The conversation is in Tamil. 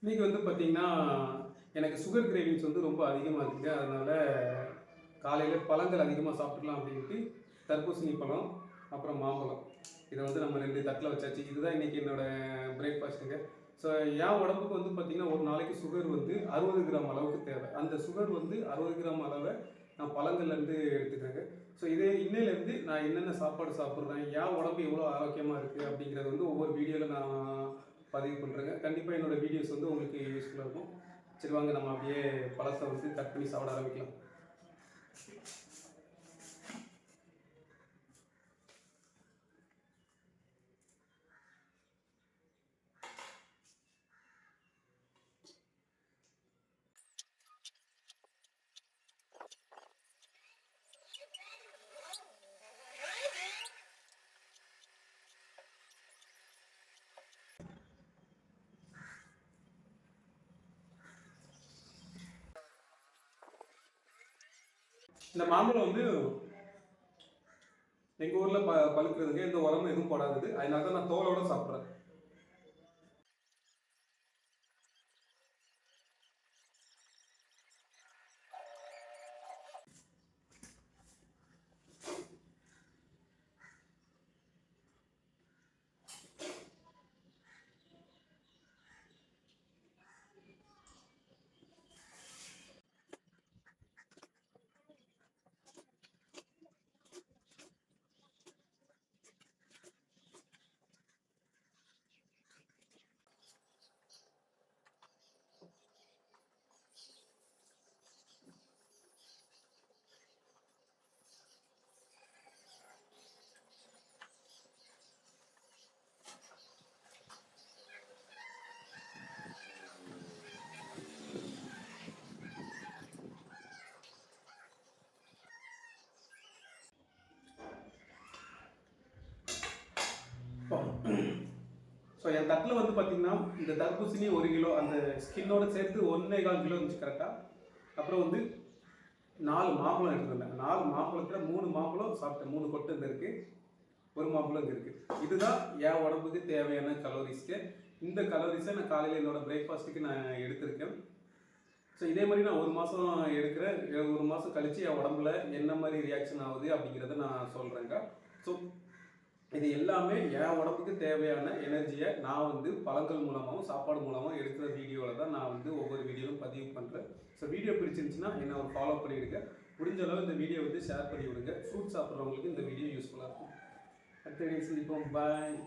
இன்றைக்கி வந்து பார்த்திங்கன்னா, எனக்கு சுகர் கிரேவிங்ஸ் வந்து ரொம்ப அதிகமாக இருக்குங்க. அதனால் காலையில் பழங்கள் அதிகமாக சாப்பிட்டுக்கலாம் அப்படின்ட்டு தர்பூசணி பழம், அப்புறம் மாம்பழம். இதை வந்து நம்ம 2 தட்டில் வச்சாச்சு. இதுதான் இன்றைக்கி என்னோடய பிரேக்ஃபாஸ்ட்டுங்க. ஸோ என் உடம்புக்கு வந்து பார்த்திங்கன்னா, ஒரு நாளைக்கு சுகர் வந்து 60 கிராம் அளவுக்கு தேவை. அந்த சுகர் வந்து 60 கிராம் அளவை நான் பழங்கள்லேருந்து எடுத்துக்கிறேங்க. ஸோ இதே இன்னையிலேருந்து நான் என்னென்ன சாப்பாடு சாப்பிட்றேன், என் உடம்பு எவ்வளோ ஆரோக்கியமாக இருக்குது அப்படிங்கிறது வந்து ஒவ்வொரு வீடியோவில் நான் பதிவு பண்ணுறேங்க. கண்டிப்பாக என்னோடய வீடியோஸ் வந்து உங்களுக்கு யூஸ்ஃபுல்லாக இருக்கும். சரி வாங்க நம்ம அப்படியே பழத்தை வந்து கட் பண்ணி சாப்பிட ஆரம்பிக்கலாம். இந்த மாம்பழம் வந்து எங்கள் ஊரில் பழுக்கிறதுங்க. இந்த உரமும் எதுவும் போடாது. அதனால தான் நான் தோலோட சாப்பிட்றேன். ஸோ என் தட்டில் வந்து பார்த்திங்கன்னா, இந்த தர்பூசணி 1 கிலோ, அந்த ஸ்கின்னோட சேர்த்து 1.25 கிலோ இருந்துச்சு கரெக்டாக. அப்புறம் வந்து 4 மாம்பழம் எடுத்துருந்தேன். 4 மாம்பழத்தில் 3 மாம்பழம் சாப்பிட்டேன். 3 கொட்டை இங்கே இருக்குது, 1 மாம்பழம் இங்கே இருக்குது. இதுதான் என் உடம்புக்கு தேவையான கலோரிஸ்க்கு. இந்த கலோரிஸை நான் காலையில் என்னோடய பிரேக்ஃபாஸ்ட்டுக்கு நான் எடுத்திருக்கேன். ஸோ இதே மாதிரி நான் 1 மாதம் எடுக்கிறேன். 1 மாதம் கழித்து என் உடம்புல என்ன மாதிரி ரியாக்ஷன் ஆகுது அப்படிங்கிறத நான் சொல்கிறேங்க. ஸோ இது எல்லாமே என் உடம்புக்கு தேவையான எனர்ஜியை நான் வந்து பழங்கள் மூலமாகவும் சாப்பாடு மூலமாகவும் எடுக்கிற வீடியோவில் தான் நான் வந்து ஒவ்வொரு வீடியோவும் பதிவு பண்ணுறேன். ஸோ வீடியோ பிடிச்சிருந்துச்சுன்னா என்னை ஒரு ஃபாலோ பண்ணிவிடுங்க. முடிஞ்ச அளவு இந்த வீடியோ வந்து ஷேர் பண்ணி விடுங்க. ஃப்ரூட் சாப்பிட்றவங்களுக்கு இந்த வீடியோ யூஸ்ஃபுல்லாக இருக்கும். அடுத்த வீடியோ சந்திப்போம். பாய்.